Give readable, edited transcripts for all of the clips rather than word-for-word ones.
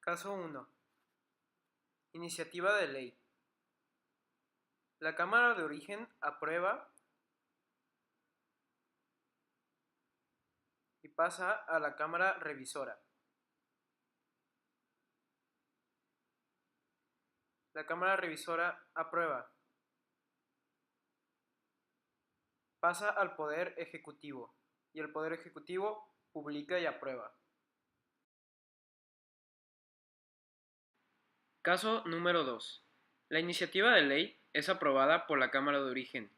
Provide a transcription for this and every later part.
Caso 1. Iniciativa de ley. La Cámara de Origen aprueba y pasa a la Cámara Revisora. La Cámara Revisora aprueba. Pasa al Poder Ejecutivo y el Poder Ejecutivo publica y aprueba. Caso número 2. La iniciativa de ley es aprobada por la Cámara de Origen.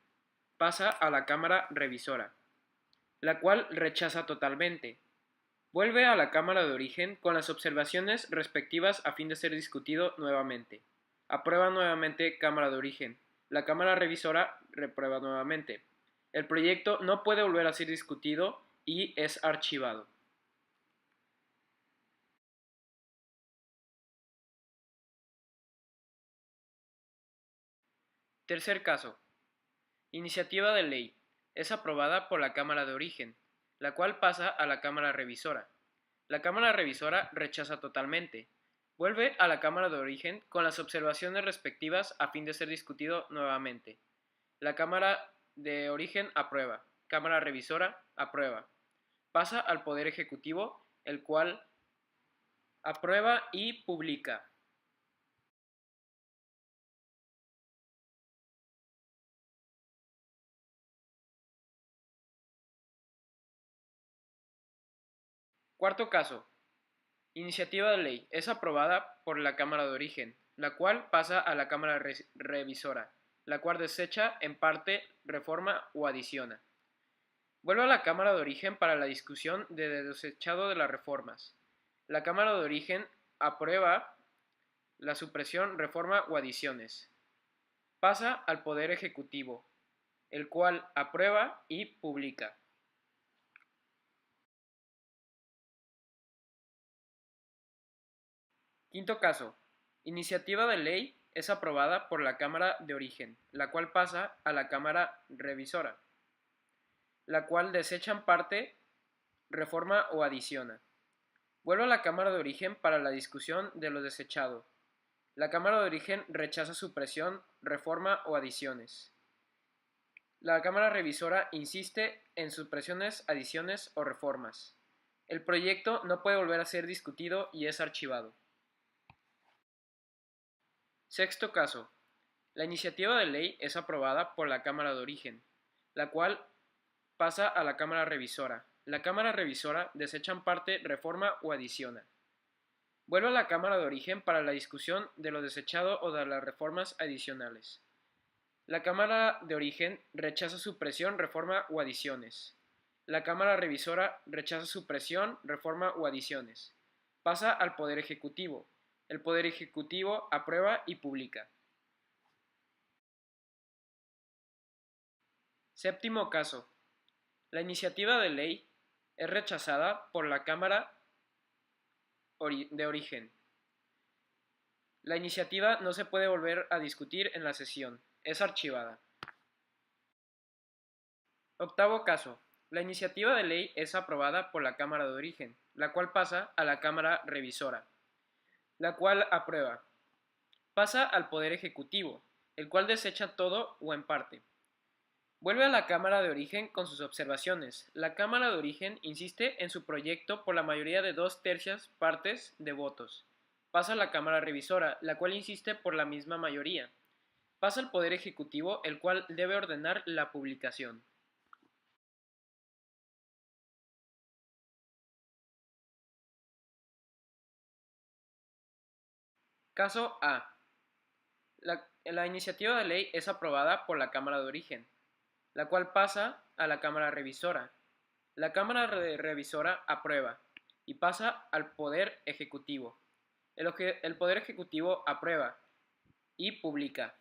Pasa a la Cámara Revisora, la cual rechaza totalmente. Vuelve a la Cámara de Origen con las observaciones respectivas a fin de ser discutido nuevamente. Aprueba nuevamente Cámara de Origen. La Cámara Revisora reprueba nuevamente. El proyecto no puede volver a ser discutido y es archivado. Tercer caso. Iniciativa de ley. Es aprobada por la Cámara de Origen, la cual pasa a la Cámara Revisora. La Cámara Revisora rechaza totalmente. Vuelve a la Cámara de Origen con las observaciones respectivas a fin de ser discutido nuevamente. La Cámara de Origen aprueba. Cámara Revisora aprueba. Pasa al Poder Ejecutivo, el cual aprueba y publica. Cuarto caso. Iniciativa de ley. Es aprobada por la Cámara de Origen, la cual pasa a la Cámara Revisora, la cual desecha en parte, reforma o adiciona. Vuelve a la Cámara de Origen para la discusión de desechado de las reformas. La Cámara de Origen aprueba la supresión, reforma o adiciones. Pasa al Poder Ejecutivo, el cual aprueba y publica. Quinto caso. Iniciativa de ley es aprobada por la Cámara de Origen, la cual pasa a la Cámara Revisora, la cual desecha en parte, reforma o adiciona. Vuelve a la Cámara de Origen para la discusión de lo desechado. La Cámara de Origen rechaza supresión, reforma o adiciones. La Cámara Revisora insiste en supresiones, adiciones o reformas. El proyecto no puede volver a ser discutido y es archivado. Sexto caso. La iniciativa de ley es aprobada por la Cámara de Origen, la cual pasa a la Cámara Revisora. La Cámara Revisora desecha en parte, reforma o adiciona. Vuelve a la Cámara de Origen para la discusión de lo desechado o de las reformas adicionales. La Cámara de Origen rechaza supresión, reforma o adiciones. La Cámara Revisora rechaza supresión, reforma o adiciones. Pasa al Poder Ejecutivo. El Poder Ejecutivo aprueba y publica. Séptimo caso. La iniciativa de ley es rechazada por la Cámara de Origen. La iniciativa no se puede volver a discutir en la sesión. Es archivada. Octavo caso. La iniciativa de ley es aprobada por la Cámara de Origen, la cual pasa a la Cámara Revisora, la cual aprueba. Pasa al Poder Ejecutivo, el cual desecha todo o en parte. Vuelve a la Cámara de Origen con sus observaciones. La Cámara de Origen insiste en su proyecto por la mayoría de 2/3 partes de votos. Pasa a la Cámara Revisora, la cual insiste por la misma mayoría. Pasa al Poder Ejecutivo, el cual debe ordenar la publicación. Caso A. La iniciativa de ley es aprobada por la Cámara de Origen, la cual pasa a la Cámara Revisora. La Cámara Revisora aprueba y pasa al Poder Ejecutivo. El Poder Ejecutivo aprueba y publica.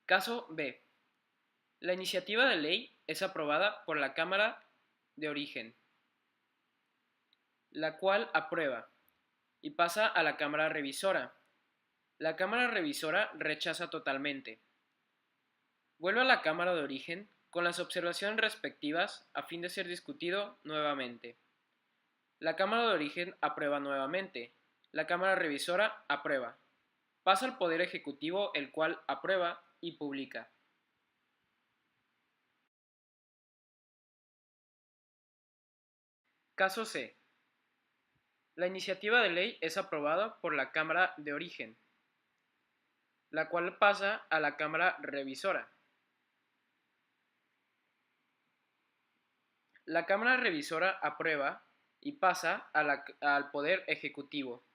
Caso B. La iniciativa de ley es aprobada por la Cámara de Origen, la cual aprueba y pasa a la Cámara Revisora. La Cámara Revisora rechaza totalmente. Vuelve a la Cámara de Origen con las observaciones respectivas a fin de ser discutido nuevamente. La Cámara de Origen aprueba nuevamente. La Cámara Revisora aprueba. Pasa al Poder Ejecutivo, el cual aprueba y publica. Caso C. La iniciativa de ley es aprobada por la Cámara de Origen, la cual pasa a la Cámara Revisora. La Cámara Revisora aprueba y pasa al Poder Ejecutivo.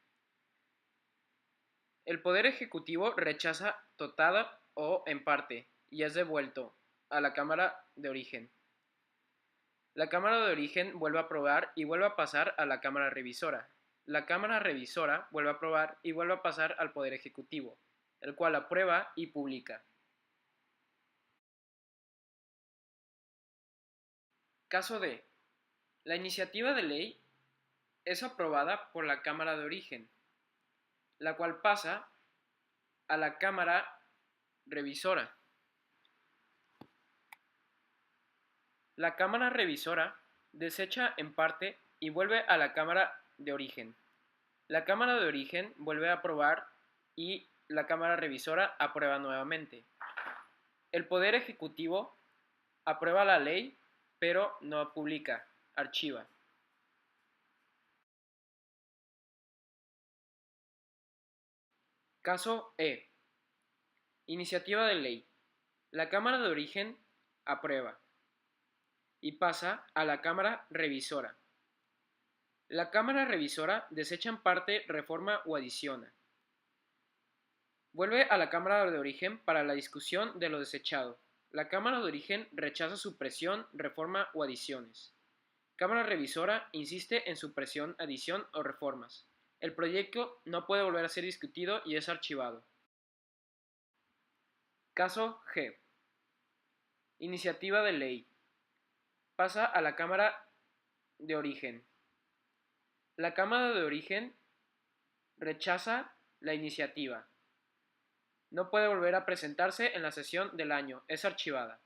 El Poder Ejecutivo rechaza total o en parte y es devuelto a la Cámara de Origen. La Cámara de Origen vuelve a aprobar y vuelve a pasar a la Cámara Revisora. La Cámara Revisora vuelve a aprobar y vuelve a pasar al Poder Ejecutivo, el cual aprueba y publica. Caso D. La iniciativa de ley es aprobada por la Cámara de Origen, la cual pasa a la Cámara Revisora. La Cámara Revisora desecha en parte y vuelve a la Cámara de Origen. La Cámara de Origen vuelve a aprobar y la Cámara Revisora aprueba nuevamente. El Poder Ejecutivo aprueba la ley, pero no publica, archiva. Caso E. Iniciativa de ley. La Cámara de Origen aprueba y pasa a la Cámara Revisora. La Cámara Revisora desecha en parte, reforma o adiciona. Vuelve a la Cámara de Origen para la discusión de lo desechado. La Cámara de Origen rechaza supresión, reforma o adiciones. Cámara Revisora insiste en supresión, adición o reformas. El proyecto no puede volver a ser discutido y es archivado. Caso G. Iniciativa de ley. Pasa a la Cámara de Origen. La Cámara de Origen rechaza la iniciativa. No puede volver a presentarse en la sesión del año, es archivada.